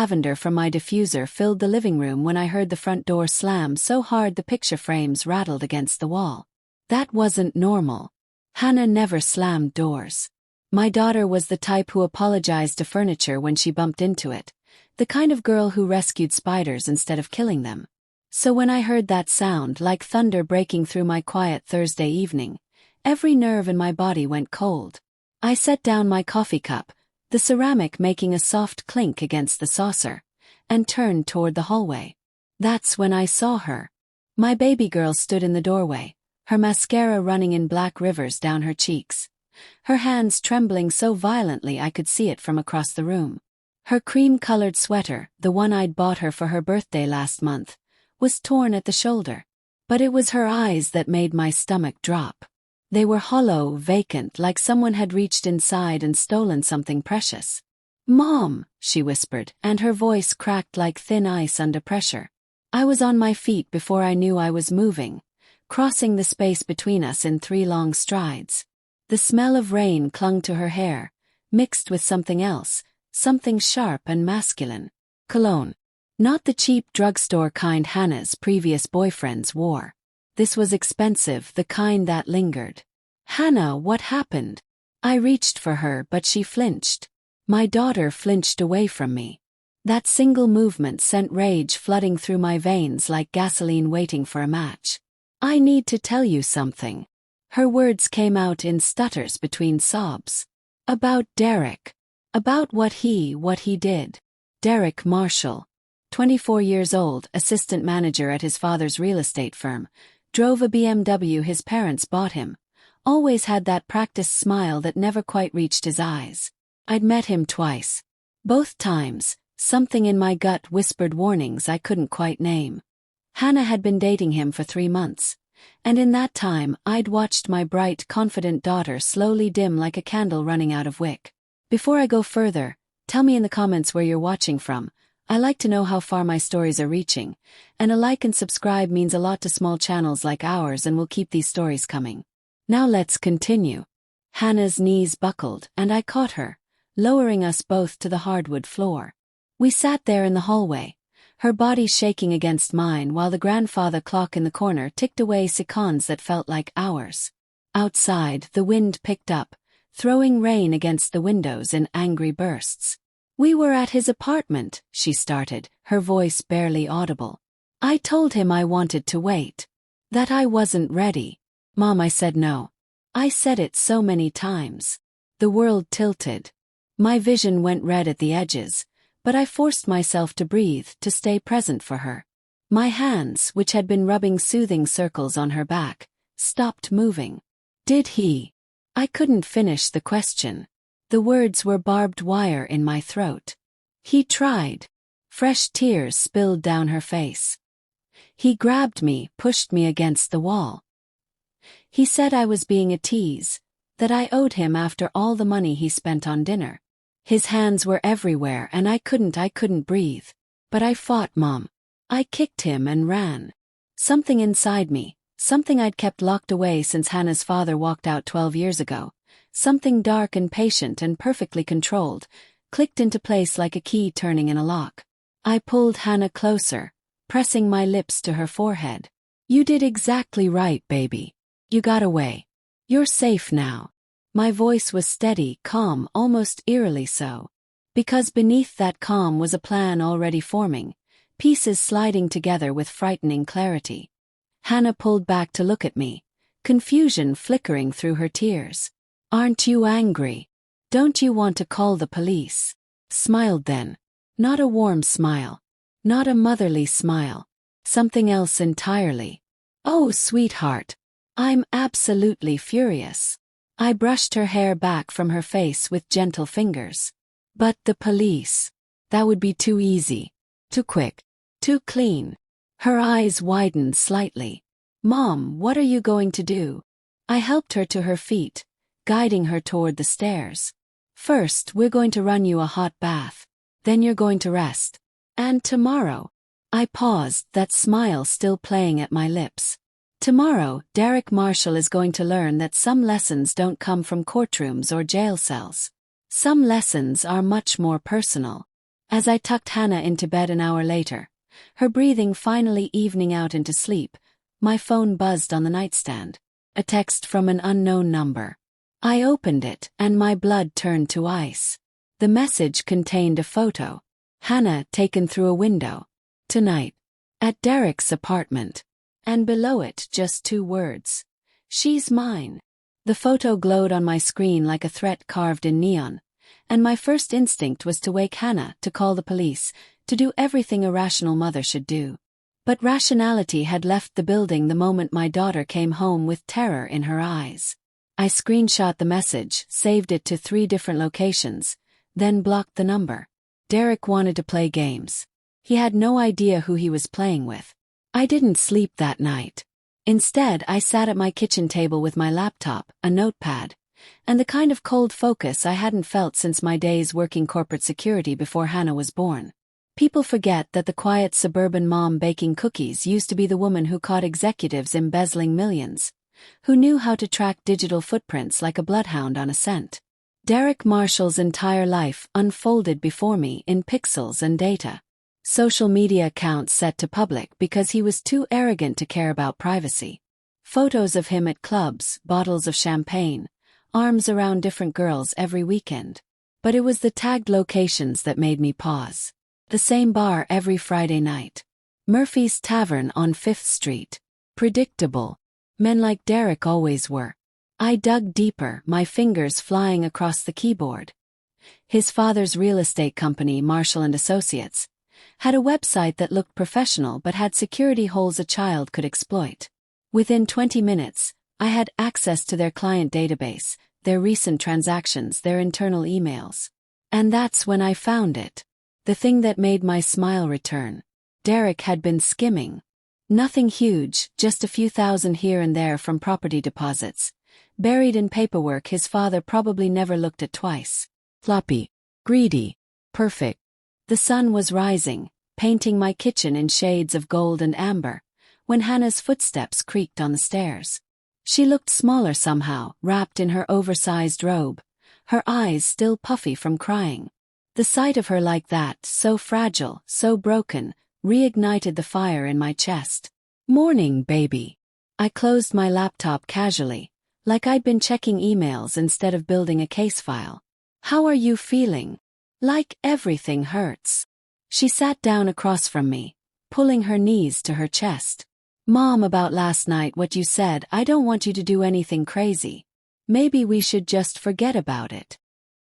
Lavender from my diffuser filled the living room when I heard the front door slam so hard the picture frames rattled against the wall. That wasn't normal. Hannah never slammed doors. My daughter was the type who apologized to furniture when she bumped into it, the kind of girl who rescued spiders instead of killing them. So when I heard that sound like thunder breaking through my quiet Thursday evening, every nerve in my body went cold. I set down my coffee cup, the ceramic making a soft clink against the saucer, and turned toward the hallway. That's when I saw her. My baby girl stood in the doorway, her mascara running in black rivers down her cheeks, her hands trembling so violently I could see it from across the room. Her cream-colored sweater, the one I'd bought her for her birthday last month, was torn at the shoulder. But it was her eyes that made my stomach drop. They were hollow, vacant, like someone had reached inside and stolen something precious. "Mom," she whispered, and her voice cracked like thin ice under pressure. I was on my feet before I knew I was moving, crossing the space between us in 3 long strides. The smell of rain clung to her hair, mixed with something else, something sharp and masculine. Cologne. Not the cheap drugstore kind Hannah's previous boyfriends wore. This was expensive, the kind that lingered. "Hannah, what happened?" I reached for her, but she flinched. My daughter flinched away from me. That single movement sent rage flooding through my veins like gasoline waiting for a match. "I need to tell you something." Her words came out in stutters between sobs. "About Derek. About what he did." Derek Marshall, 24 years old, assistant manager at his father's real estate firm, drove a BMW his parents bought him, always had that practiced smile that never quite reached his eyes. I'd met him twice. Both times, something in my gut whispered warnings I couldn't quite name. Hannah had been dating him for 3 months, and in that time I'd watched my bright, confident daughter slowly dim like a candle running out of wick. Before I go further, tell me in the comments where you're watching from. I like to know how far my stories are reaching, and a like and subscribe means a lot to small channels like ours and will keep these stories coming. Now let's continue. Hannah's knees buckled, and I caught her, lowering us both to the hardwood floor. We sat there in the hallway, her body shaking against mine while the grandfather clock in the corner ticked away seconds that felt like hours. Outside, the wind picked up, throwing rain against the windows in angry bursts. "We were at his apartment," she started, her voice barely audible. "I told him I wanted to wait. That I wasn't ready." "Mom," I said no. I said it so many times. The world tilted. My vision went red at the edges, but I forced myself to breathe, to stay present for her. My hands, which had been rubbing soothing circles on her back, stopped moving. "Did he?" I couldn't finish the question. The words were barbed wire in my throat. "He tried." Fresh tears spilled down her face. "He grabbed me, pushed me against the wall. He said I was being a tease, that I owed him after all the money he spent on dinner. His hands were everywhere and I couldn't breathe. But I fought, Mom. I kicked him and ran. Something inside me, something I'd kept locked away since Hannah's father walked out 12 years ago, something dark and patient and perfectly controlled, clicked into place like a key turning in a lock. I pulled Hannah closer, pressing my lips to her forehead. "You did exactly right, baby. You got away. You're safe now." My voice was steady, calm, almost eerily so. Because beneath that calm was a plan already forming, pieces sliding together with frightening clarity. Hannah pulled back to look at me, confusion flickering through her tears. "Aren't you angry? Don't you want to call the police?" Smiled then. Not a warm smile. Not a motherly smile. Something else entirely. "Oh, sweetheart. I'm absolutely furious." I brushed her hair back from her face with gentle fingers. "But the police. That would be too easy. Too quick. Too clean." Her eyes widened slightly. "Mom, what are you going to do?" I helped her to her feet, guiding her toward the stairs. "First, we're going to run you a hot bath. Then you're going to rest. And tomorrow." I paused, that smile still playing at my lips. "Tomorrow, Derek Marshall is going to learn that some lessons don't come from courtrooms or jail cells. Some lessons are much more personal." As I tucked Hannah into bed an hour later, her breathing finally evening out into sleep, my phone buzzed on the nightstand. A text from an unknown number. I opened it, and my blood turned to ice. The message contained a photo. Hannah taken through a window. Tonight. At Derek's apartment. And below it just 2 words. She's mine. The photo glowed on my screen like a threat carved in neon, and my first instinct was to wake Hannah, to call the police, to do everything a rational mother should do. But rationality had left the building the moment my daughter came home with terror in her eyes. I screenshot the message, saved it to 3 different locations, then blocked the number. Derek wanted to play games. He had no idea who he was playing with. I didn't sleep that night. Instead, I sat at my kitchen table with my laptop, a notepad, and the kind of cold focus I hadn't felt since my days working corporate security before Hannah was born. People forget that the quiet suburban mom baking cookies used to be the woman who caught executives embezzling millions, who knew how to track digital footprints like a bloodhound on a scent. Derek Marshall's entire life unfolded before me in pixels and data. Social media accounts set to public because he was too arrogant to care about privacy. Photos of him at clubs, bottles of champagne, arms around different girls every weekend. But it was the tagged locations that made me pause. The same bar every Friday night. Murphy's Tavern on 5th Street. Predictable. Men like Derek always were. I dug deeper, my fingers flying across the keyboard. His father's real estate company, Marshall & Associates, had a website that looked professional but had security holes a child could exploit. Within 20 minutes, I had access to their client database, their recent transactions, their internal emails. And that's when I found it. The thing that made my smile return. Derek had been skimming. Nothing huge, just a few thousand here and there from property deposits, buried in paperwork his father probably never looked at twice. Floppy. Greedy. Perfect. The sun was rising, painting my kitchen in shades of gold and amber, when Hannah's footsteps creaked on the stairs. She looked smaller somehow, wrapped in her oversized robe, her eyes still puffy from crying. The sight of her like that, so fragile, so broken, reignited the fire in my chest. Morning, baby. I closed my laptop casually, like I'd been checking emails instead of building a case file. How are you feeling? Like everything hurts. She sat down across from me, pulling her knees to her chest. Mom, about last night, what you said, I don't want you to do anything crazy. Maybe we should just forget about it.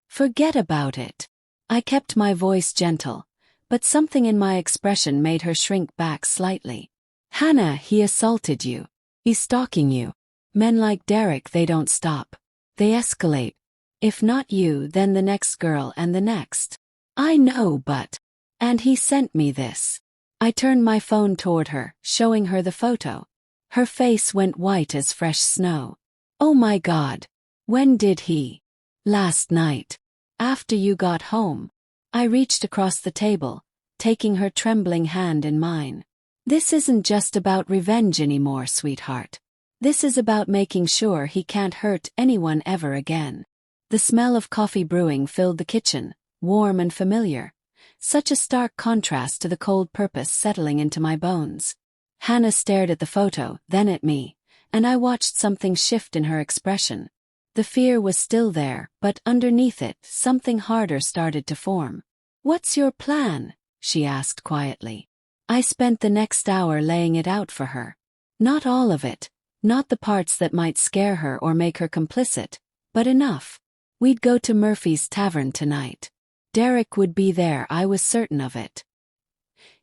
Forget about it. I kept my voice gentle, but something in my expression made her shrink back slightly. Hannah, he assaulted you. He's stalking you. Men like Derek, they don't stop. They escalate. If not you, then the next girl and the next. I know, but... And he sent me this. I turned my phone toward her, showing her the photo. Her face went white as fresh snow. Oh my God. When did he? Last night. After you got home. I reached across the table, taking her trembling hand in mine. This isn't just about revenge anymore, sweetheart. This is about making sure he can't hurt anyone ever again. The smell of coffee brewing filled the kitchen, warm and familiar, such a stark contrast to the cold purpose settling into my bones. Hannah stared at the photo, then at me, and I watched something shift in her expression. The fear was still there, but underneath it, something harder started to form. What's your plan? She asked quietly. I spent the next hour laying it out for her. Not all of it, not the parts that might scare her or make her complicit, but enough. We'd go to Murphy's Tavern tonight. Derek would be there, I was certain of it.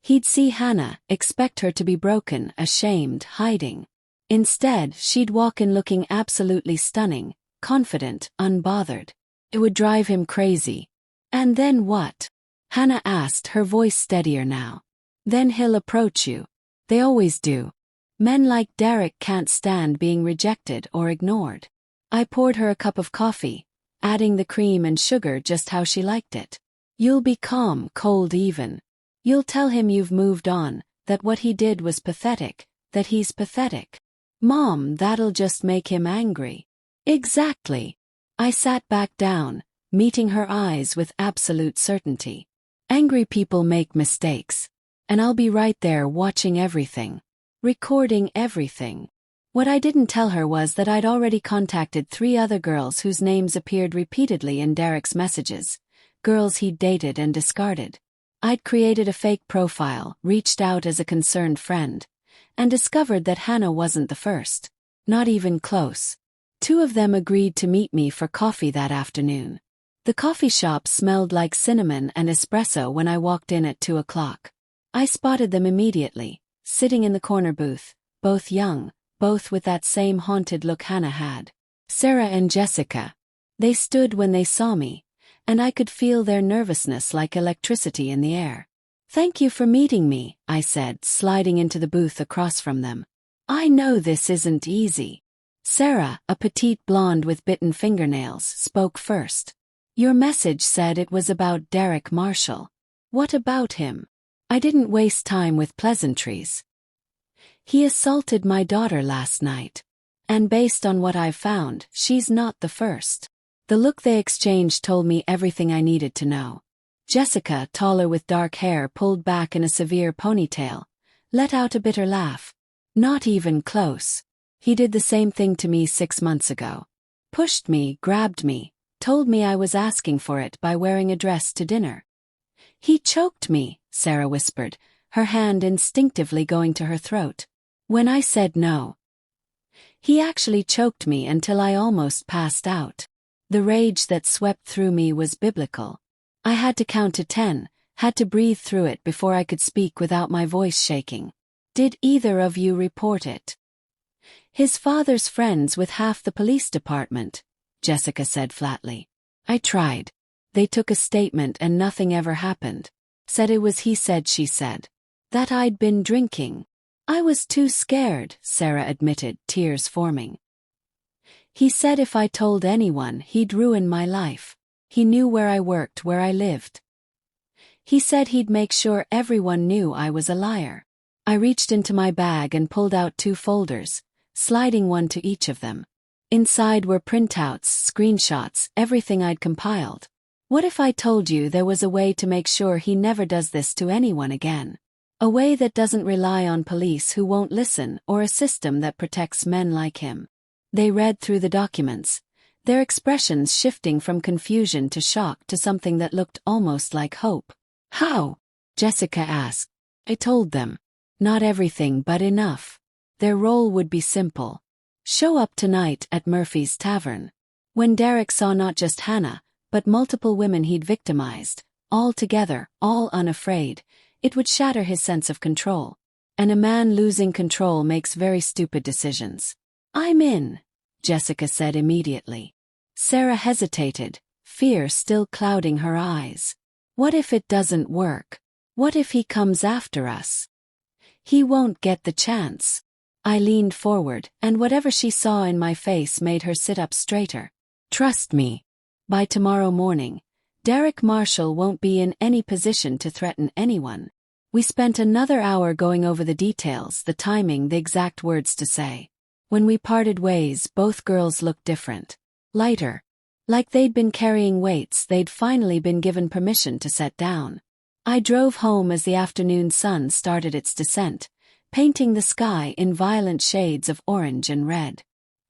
He'd see Hannah, expect her to be broken, ashamed, hiding. Instead, she'd walk in looking absolutely stunning, confident, unbothered. It would drive him crazy. And then what? Hannah asked, her voice steadier now. Then he'll approach you. They always do. Men like Derek can't stand being rejected or ignored. I poured her a cup of coffee, adding the cream and sugar just how she liked it. You'll be calm, cold even. You'll tell him you've moved on, that what he did was pathetic, that he's pathetic. Mom, that'll just make him angry. Exactly. I sat back down, meeting her eyes with absolute certainty. Angry people make mistakes. And I'll be right there watching everything. Recording everything. What I didn't tell her was that I'd already contacted 3 other girls whose names appeared repeatedly in Derek's messages. Girls he'd dated and discarded. I'd created a fake profile, reached out as a concerned friend, and discovered that Hannah wasn't the first. Not even close. 2 of them agreed to meet me for coffee that afternoon. The coffee shop smelled like cinnamon and espresso when I walked in at 2 o'clock. I spotted them immediately, sitting in the corner booth, both young, both with that same haunted look Hannah had. Sarah and Jessica. They stood when they saw me, and I could feel their nervousness like electricity in the air. "Thank you for meeting me," I said, sliding into the booth across from them. "I know this isn't easy." Sarah, a petite blonde with bitten fingernails, spoke first. "Your message said it was about Derek Marshall. What about him?" I didn't waste time with pleasantries. "He assaulted my daughter last night. And based on what I've found, she's not the first." The look they exchanged told me everything I needed to know. Jessica, taller with dark hair pulled back in a severe ponytail, let out a bitter laugh. "Not even close. He did the same thing to me 6 months ago. Pushed me, grabbed me, told me I was asking for it by wearing a dress to dinner." "He choked me," Sarah whispered, her hand instinctively going to her throat. "When I said no. He actually choked me until I almost passed out." The rage that swept through me was biblical. I had to count to 10, had to breathe through it before I could speak without my voice shaking. "Did either of you report it?" "His father's friends with half the police department," Jessica said flatly. "I tried. They took a statement and nothing ever happened. Said it was he said she said. That I'd been drinking. I was too scared," Sarah admitted, tears forming. "He said if I told anyone, he'd ruin my life. He knew where I worked, where I lived. He said he'd make sure everyone knew I was a liar." I reached into my bag and pulled out 2 folders, sliding one to each of them. Inside were printouts, screenshots, everything I'd compiled. "What if I told you there was a way to make sure he never does this to anyone again? A way that doesn't rely on police who won't listen or a system that protects men like him?" They read through the documents, their expressions shifting from confusion to shock to something that looked almost like hope. "How?" Jessica asked. I told them. Not everything, but enough. Their role would be simple. Show up tonight at Murphy's Tavern. When Derek saw not just Hannah, but multiple women he'd victimized, all together, all unafraid, it would shatter his sense of control. And a man losing control makes very stupid decisions. "I'm in," Jessica said immediately. Sarah hesitated, fear still clouding her eyes. "What if it doesn't work? What if he comes after us? He won't get the chance." I leaned forward, and whatever she saw in my face made her sit up straighter. "Trust me. By tomorrow morning, Derek Marshall won't be in any position to threaten anyone." We spent another hour going over the details, the timing, the exact words to say. When we parted ways, both girls looked different. Lighter. Like they'd been carrying weights they'd finally been given permission to set down. I drove home as the afternoon sun started its descent, painting the sky in violent shades of orange and red.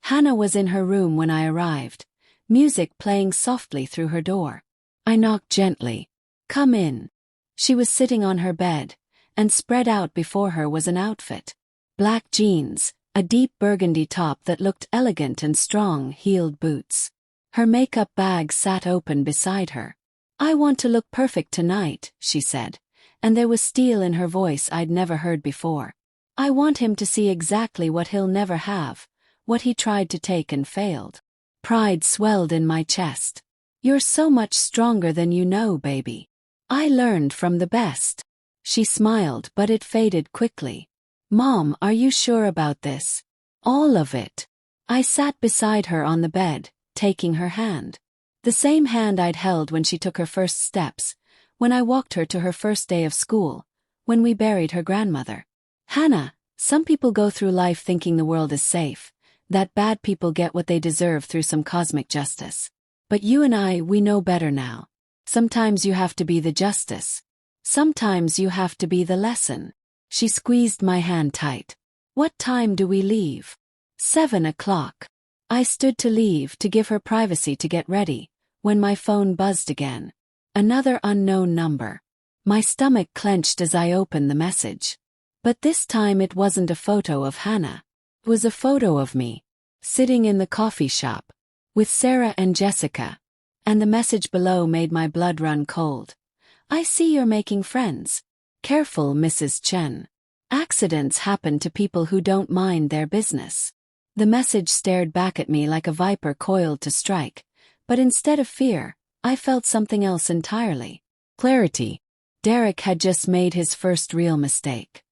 Hannah was in her room when I arrived, music playing softly through her door. I knocked gently. "Come in." She was sitting on her bed, and spread out before her was an outfit. Black jeans, a deep burgundy top that looked elegant and strong, heeled boots. Her makeup bag sat open beside her. "I want to look perfect tonight," she said, and there was steel in her voice I'd never heard before. "I want him to see exactly what he'll never have, what he tried to take and failed." Pride swelled in my chest. "You're so much stronger than you know, baby. I learned from the best." She smiled, but it faded quickly. "Mom, are you sure about this? All of it?" I sat beside her on the bed, taking her hand. The same hand I'd held when she took her first steps, when I walked her to her first day of school, when we buried her grandmother. "Hannah, some people go through life thinking the world is safe, that bad people get what they deserve through some cosmic justice. But you and I, we know better now. Sometimes you have to be the justice. Sometimes you have to be the lesson. She squeezed my hand tight. What time do we leave? 7 o'clock. I stood to leave to give her privacy to get ready, when my phone buzzed again. Another unknown number. My stomach clenched as I opened the message. But this time it wasn't a photo of Hannah. It was a photo of me, sitting in the coffee shop, with Sarah and Jessica. And the message below made my blood run cold. I see you're making friends. Careful, Mrs. Chen. Accidents happen to people who don't mind their business. The message stared back at me like a viper coiled to strike, but instead of fear, I felt something else entirely. Clarity. Derek had just made his first real mistake.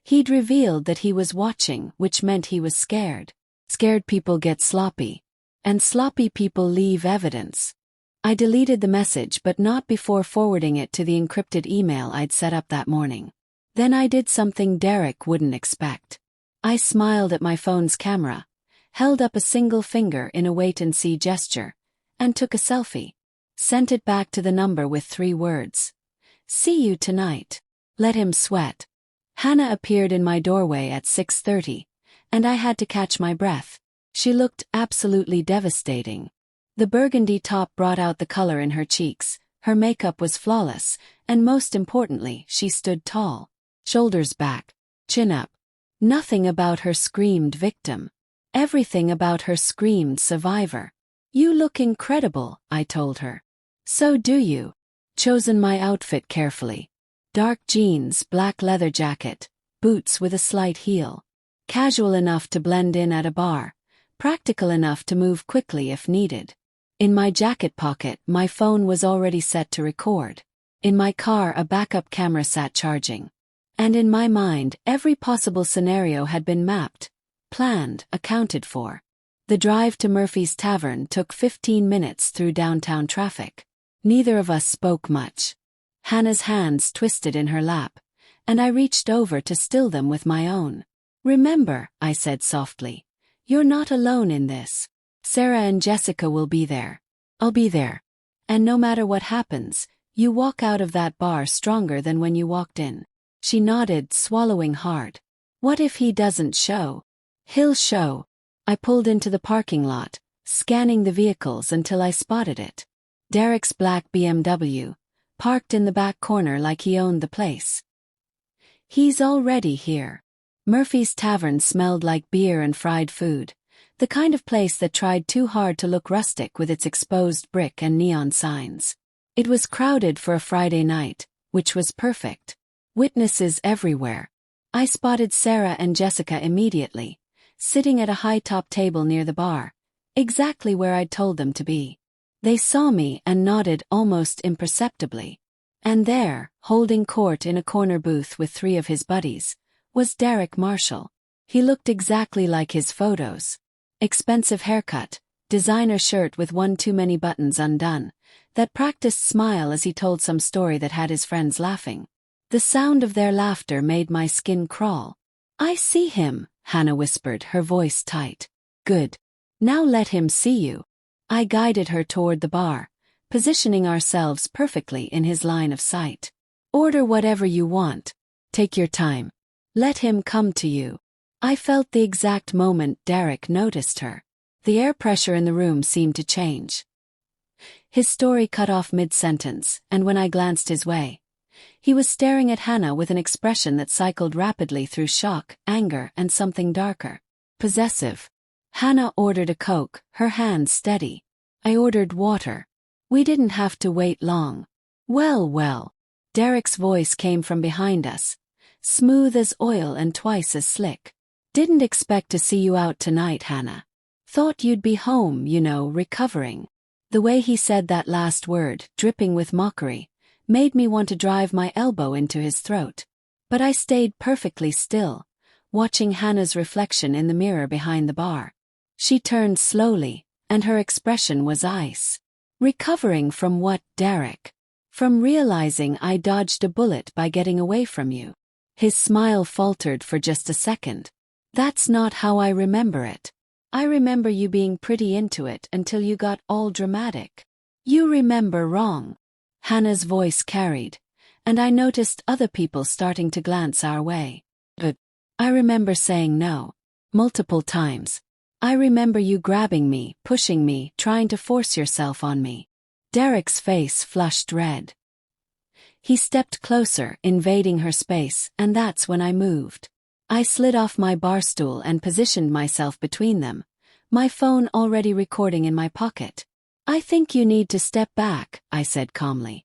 He'd revealed that he was watching, which meant he was scared. Scared people get sloppy. And sloppy people leave evidence. I deleted the message, but not before forwarding it to the encrypted email I'd set up that morning. Then I did something Derek wouldn't expect. I smiled at my phone's camera, held up a single finger in a wait-and-see gesture, and took a selfie. Sent it back to the number with 3 words. See you tonight. Let him sweat. Hannah appeared in my doorway at 6:30, and I had to catch my breath. She looked absolutely devastating. The burgundy top brought out the color in her cheeks, her makeup was flawless, and most importantly, she stood tall. Shoulders back, chin up. Nothing about her screamed victim. Everything about her screamed survivor. You look incredible, I told her. So do you. Chosen my outfit carefully. Dark jeans, black leather jacket, boots with a slight heel. Casual enough to blend in at a bar, practical enough to move quickly if needed. In my jacket pocket, my phone was already set to record. In my car, a backup camera sat charging. And in my mind, every possible scenario had been mapped, planned, accounted for. The drive to Murphy's Tavern took 15 minutes through downtown traffic. Neither of us spoke much. Hannah's hands twisted in her lap, and I reached over to still them with my own. Remember, I said softly, you're not alone in this. Sarah and Jessica will be there. I'll be there. And no matter what happens, you walk out of that bar stronger than when you walked in. She nodded, swallowing hard. What if he doesn't show? He'll show. I pulled into the parking lot, scanning the vehicles until I spotted it. Derek's black BMW, parked in the back corner like he owned the place. He's already here. Murphy's Tavern smelled like beer and fried food, the kind of place that tried too hard to look rustic with its exposed brick and neon signs. It was crowded for a Friday night, which was perfect. Witnesses everywhere. I spotted Sarah and Jessica immediately, sitting at a high-top table near the bar, exactly where I'd told them to be. They saw me and nodded almost imperceptibly. And there, holding court in a corner booth with 3 of his buddies, was Derek Marshall. He looked exactly like his photos. Expensive haircut, designer shirt with one too many buttons undone, that practiced smile as he told some story that had his friends laughing. The sound of their laughter made my skin crawl. I see him, Hannah whispered, her voice tight. Good. Now let him see you. I guided her toward the bar, positioning ourselves perfectly in his line of sight. Order whatever you want. Take your time. Let him come to you. I felt the exact moment Derek noticed her. The air pressure in the room seemed to change. His story cut off mid-sentence, and when I glanced his way, he was staring at Hannah with an expression that cycled rapidly through shock, anger, and something darker. Possessive. Hannah ordered a Coke, her hands steady. I ordered water. We didn't have to wait long. Well. Derek's voice came from behind us, smooth as oil and twice as slick. Didn't expect to see you out tonight, Hannah. Thought you'd be home, recovering. The way he said that last word, dripping with mockery, made me want to drive my elbow into his throat. But I stayed perfectly still, watching Hannah's reflection in the mirror behind the bar. She turned slowly, and her expression was ice. Recovering from what, Derek? From realizing I dodged a bullet by getting away from you. His smile faltered for just a second. That's not how I remember it. I remember you being pretty into it until you got all dramatic. You remember wrong. Hannah's voice carried, and I noticed other people starting to glance our way. But I remember saying no. Multiple times. I remember you grabbing me, pushing me, trying to force yourself on me. Derek's face flushed red. He stepped closer, invading her space, and that's when I moved. I slid off my bar stool and positioned myself between them, my phone already recording in my pocket. I think you need to step back, I said calmly.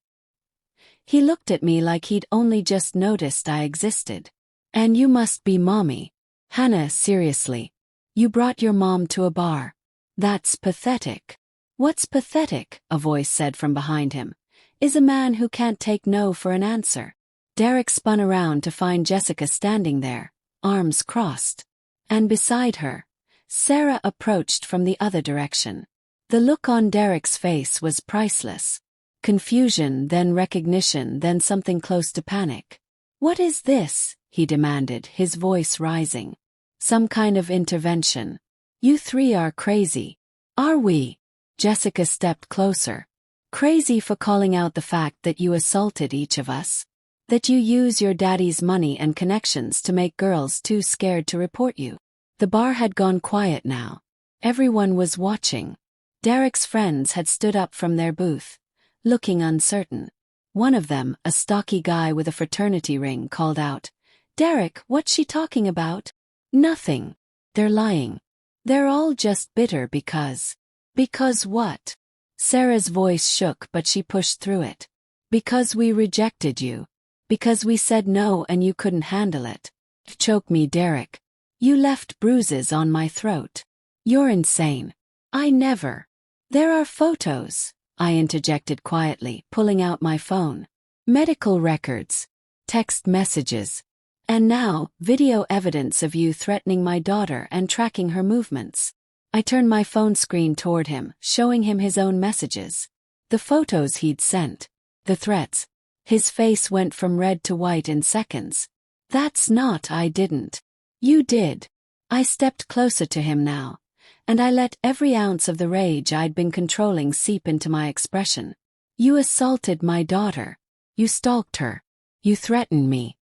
He looked at me like he'd only just noticed I existed. And you must be mommy. Hannah, seriously. You brought your mom to a bar. That's pathetic. What's pathetic, a voice said from behind him, is a man who can't take no for an answer. Derek spun around to find Jessica standing there, arms crossed. And beside her, Sarah approached from the other direction. The look on Derek's face was priceless. Confusion, then recognition, then something close to panic. What is this? He demanded, his voice rising. Some kind of intervention. You three are crazy. Are we? Jessica stepped closer. Crazy for calling out the fact that you assaulted each of us? That you use your daddy's money and connections to make girls too scared to report you? The bar had gone quiet now. Everyone was watching. Derek's friends had stood up from their booth, looking uncertain. One of them, a stocky guy with a fraternity ring, called out, "Derek, what's she talking about?" "Nothing. They're lying. They're all just bitter because..." "Because what?" Sarah's voice shook, but she pushed through it. "Because we rejected you. Because we said no and you couldn't handle it." "Choke me, Derek. You left bruises on my throat. You're insane." "I never." "There are photos," I interjected quietly, pulling out my phone. "Medical records. Text messages. And now, video evidence of you threatening my daughter and tracking her movements." I turned my phone screen toward him, showing him his own messages. The photos he'd sent. The threats. His face went from red to white in seconds. "That's not I didn't. You did." I stepped closer to him now, and I let every ounce of the rage I'd been controlling seep into my expression. "You assaulted my daughter. You stalked her. You threatened me.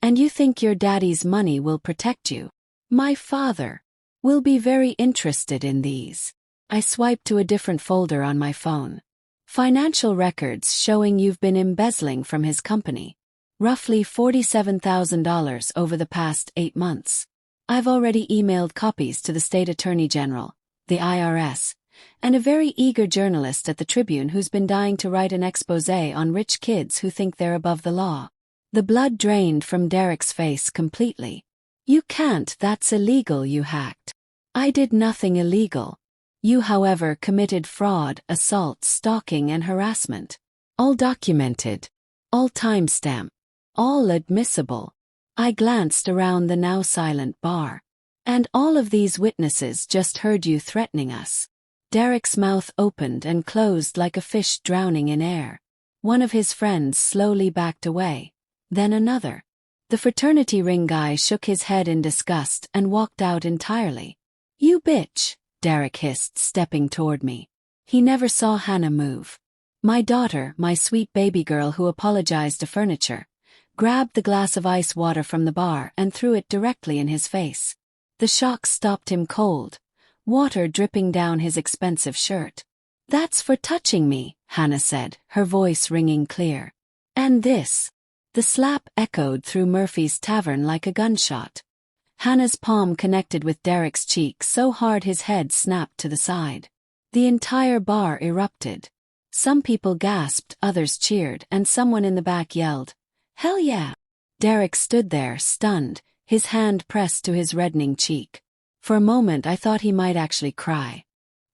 And you think your daddy's money will protect you? My father will be very interested in these." I swiped to a different folder on my phone. "Financial records showing you've been embezzling from his company. Roughly $47,000 over the past 8 months. I've already emailed copies to the state attorney general, the IRS, and a very eager journalist at the Tribune who's been dying to write an exposé on rich kids who think they're above the law." The blood drained from Derek's face completely. "You can't, that's illegal, you hacked." "I did nothing illegal. You, however, committed fraud, assault, stalking, and harassment. All documented. All timestamped. All admissible." I glanced around the now silent bar. "And all of these witnesses just heard you threatening us." Derek's mouth opened and closed like a fish drowning in air. One of his friends slowly backed away. Then another. The fraternity ring guy shook his head in disgust and walked out entirely. "You bitch," Derek hissed, stepping toward me. He never saw Hannah move. My daughter, my sweet baby girl who apologized to furniture, grabbed the glass of ice water from the bar and threw it directly in his face. The shock stopped him cold, water dripping down his expensive shirt. "That's for touching me," Hannah said, her voice ringing clear. "And this." The slap echoed through Murphy's Tavern like a gunshot. Hannah's palm connected with Derek's cheek so hard his head snapped to the side. The entire bar erupted. Some people gasped, others cheered, and someone in the back yelled, "Hell yeah!" Derek stood there, stunned, his hand pressed to his reddening cheek. For a moment I thought he might actually cry.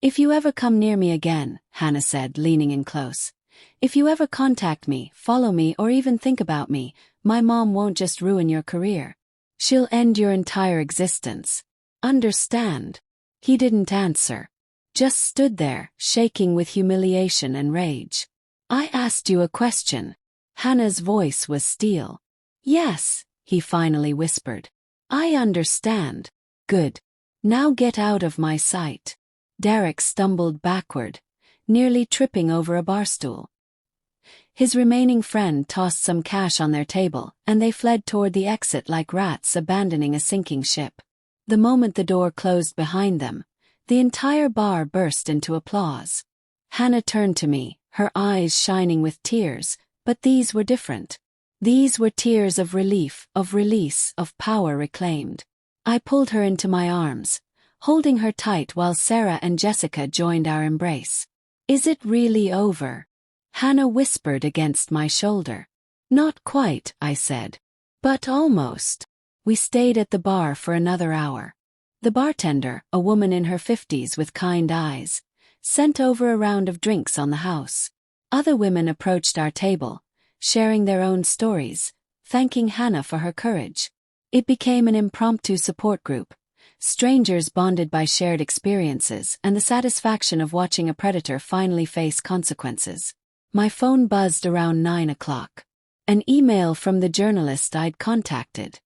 "If you ever come near me again," Hannah said, leaning in close, "if you ever contact me, follow me, or even think about me, my mom won't just ruin your career. She'll end your entire existence. Understand?" He didn't answer. Just stood there, shaking with humiliation and rage. "I asked you a question." Hannah's voice was steel. "Yes," he finally whispered. "I understand." "Good. Now get out of my sight." Derek stumbled backward, nearly tripping over a bar stool. His remaining friend tossed some cash on their table, and they fled toward the exit like rats abandoning a sinking ship. The moment the door closed behind them, the entire bar burst into applause. Hannah turned to me, her eyes shining with tears, but these were different. These were tears of relief, of release, of power reclaimed. I pulled her into my arms, holding her tight while Sarah and Jessica joined our embrace. "Is it really over?" Hannah whispered against my shoulder. "Not quite," I said. "But almost." We stayed at the bar for another hour. The bartender, a woman in her 50s with kind eyes, sent over a round of drinks on the house. Other women approached our table, sharing their own stories, thanking Hannah for her courage. It became an impromptu support group, strangers bonded by shared experiences and the satisfaction of watching a predator finally face consequences. My phone buzzed around 9 o'clock. An email from the journalist I'd contacted.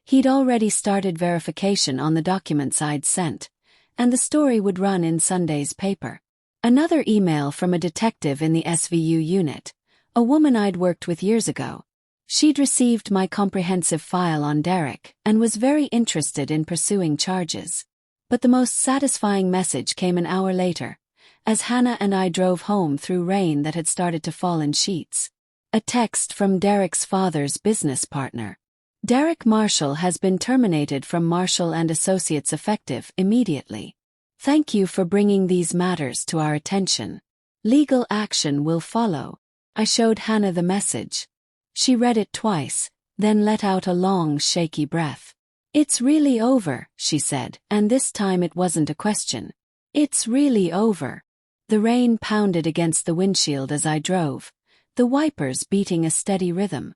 He'd already started verification on the documents I'd sent, and the story would run in Sunday's paper. Another email from a detective in the SVU unit, a woman I'd worked with years ago. She'd received my comprehensive file on Derek and was very interested in pursuing charges. But the most satisfying message came an hour later, as Hannah and I drove home through rain that had started to fall in sheets. A text from Derek's father's business partner. "Derek Marshall has been terminated from Marshall and Associates effective immediately. Thank you for bringing these matters to our attention. Legal action will follow." I showed Hannah the message. She read it twice, then let out a long, shaky breath. "It's really over," she said, and this time it wasn't a question. "It's really over." The rain pounded against the windshield as I drove, the wipers beating a steady rhythm.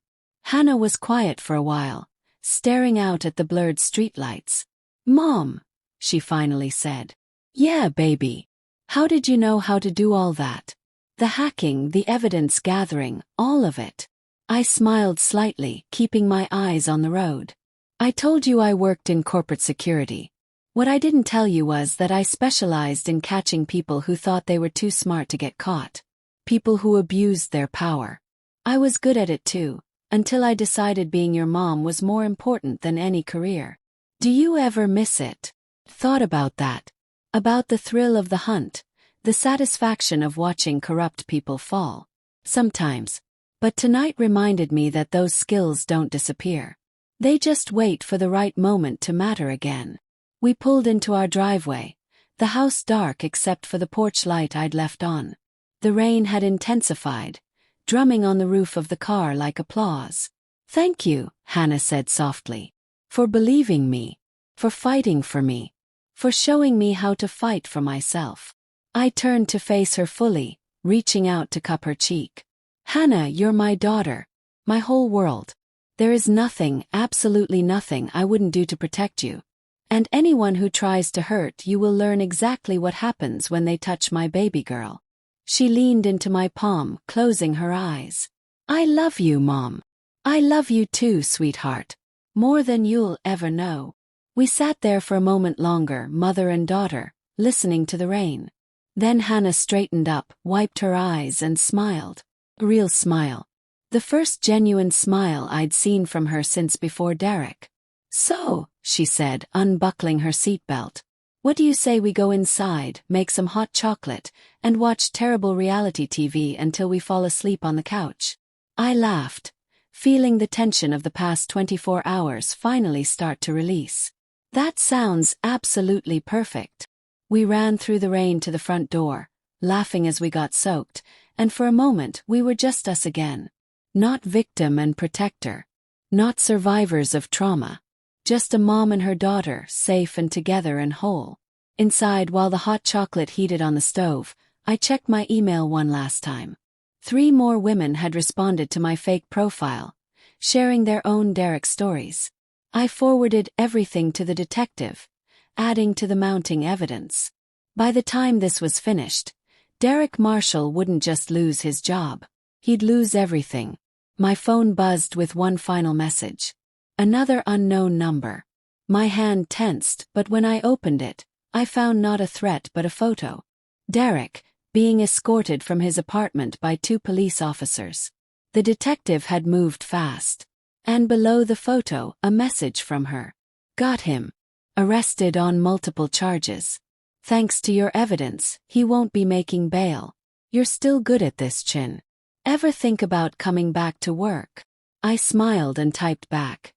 Hannah was quiet for a while, staring out at the blurred streetlights. "Mom," she finally said. "Yeah, baby. How did you know how to do all that? The hacking, the evidence gathering, all of it." I smiled slightly, keeping my eyes on the road. "I told you I worked in corporate security. What I didn't tell you was that I specialized in catching people who thought they were too smart to get caught. People who abused their power. I was good at it too, until I decided being your mom was more important than any career. Do you ever miss it? Thought about that? About the thrill of the hunt, the satisfaction of watching corrupt people fall? Sometimes. But tonight reminded me that those skills don't disappear. They just wait for the right moment to matter again. We pulled into our driveway, the house dark except for the porch light I'd left on. The rain had intensified, drumming on the roof of the car like applause. "Thank you," Hannah said softly, "for believing me, for fighting for me, for showing me how to fight for myself." I turned to face her fully, reaching out to cup her cheek. "Hannah, you're my daughter, my whole world. There is nothing, absolutely nothing I wouldn't do to protect you. And anyone who tries to hurt you will learn exactly what happens when they touch my baby girl." She leaned into my palm, closing her eyes. "I love you, Mom. I love you too, sweetheart. More than you'll ever know." We sat there for a moment longer, mother and daughter, listening to the rain. Then Hannah straightened up, wiped her eyes and smiled. A real smile. The first genuine smile I'd seen from her since before Derek. "So," she said, unbuckling her seatbelt, "what do you say we go inside, make some hot chocolate, and watch terrible reality TV until we fall asleep on the couch?" I laughed, feeling the tension of the past 24 hours finally start to release. "That sounds absolutely perfect." We ran through the rain to the front door, laughing as we got soaked, and for a moment we were just us again. Not victim and protector. Not survivors of trauma. Just a mom and her daughter, safe and together and whole. Inside, while the hot chocolate heated on the stove, I checked my email one last time. 3 more women had responded to my fake profile, sharing their own Derek stories. I forwarded everything to the detective, adding to the mounting evidence. By the time this was finished, Derek Marshall wouldn't just lose his job. He'd lose everything. My phone buzzed with one final message. Another unknown number. My hand tensed, but when I opened it, I found not a threat but a photo. Derek, being escorted from his apartment by 2 police officers. The detective had moved fast. And below the photo, a message from her. Got him. Arrested on multiple charges. Thanks to your evidence, he won't be making bail. You're still good at this, Chin. Ever think about coming back to work? I smiled and typed back.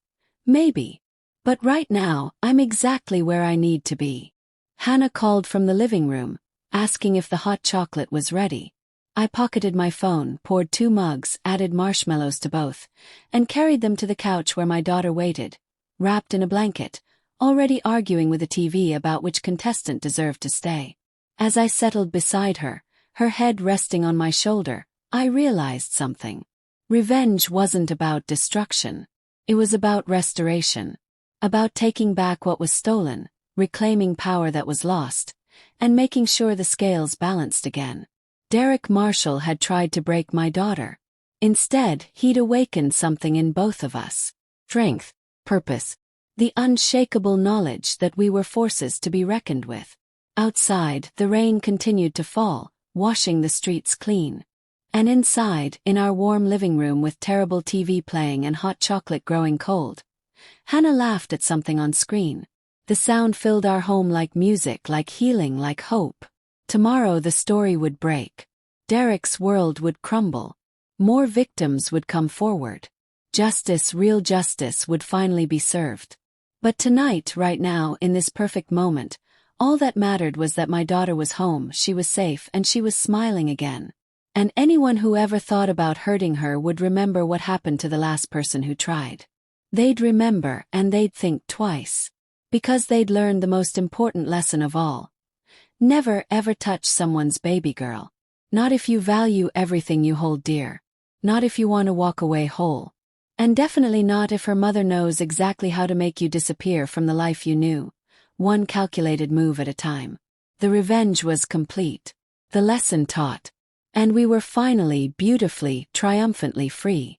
Maybe. But right now, I'm exactly where I need to be. Hannah called from the living room, asking if the hot chocolate was ready. I pocketed my phone, poured 2 mugs, added marshmallows to both, and carried them to the couch where my daughter waited, wrapped in a blanket, already arguing with the TV about which contestant deserved to stay. As I settled beside her, her head resting on my shoulder, I realized something. Revenge wasn't about destruction. It was about restoration. About taking back what was stolen, reclaiming power that was lost, and making sure the scales balanced again. Derek Marshall had tried to break my daughter. Instead, he'd awakened something in both of us. Strength, purpose, the unshakable knowledge that we were forces to be reckoned with. Outside, the rain continued to fall, washing the streets clean. And inside, in our warm living room with terrible TV playing and hot chocolate growing cold, Hannah laughed at something on screen. The sound filled our home like music, like healing, like hope. Tomorrow the story would break. Derek's world would crumble. More victims would come forward. Justice, real justice, would finally be served. But tonight, right now, in this perfect moment, all that mattered was that my daughter was home, she was safe, and she was smiling again. And anyone who ever thought about hurting her would remember what happened to the last person who tried. They'd remember, and they'd think twice. Because they'd learned the most important lesson of all. Never ever touch someone's baby girl. Not if you value everything you hold dear. Not if you want to walk away whole. And definitely not if her mother knows exactly how to make you disappear from the life you knew. One calculated move at a time. The revenge was complete. The lesson taught. And we were finally, beautifully, triumphantly free.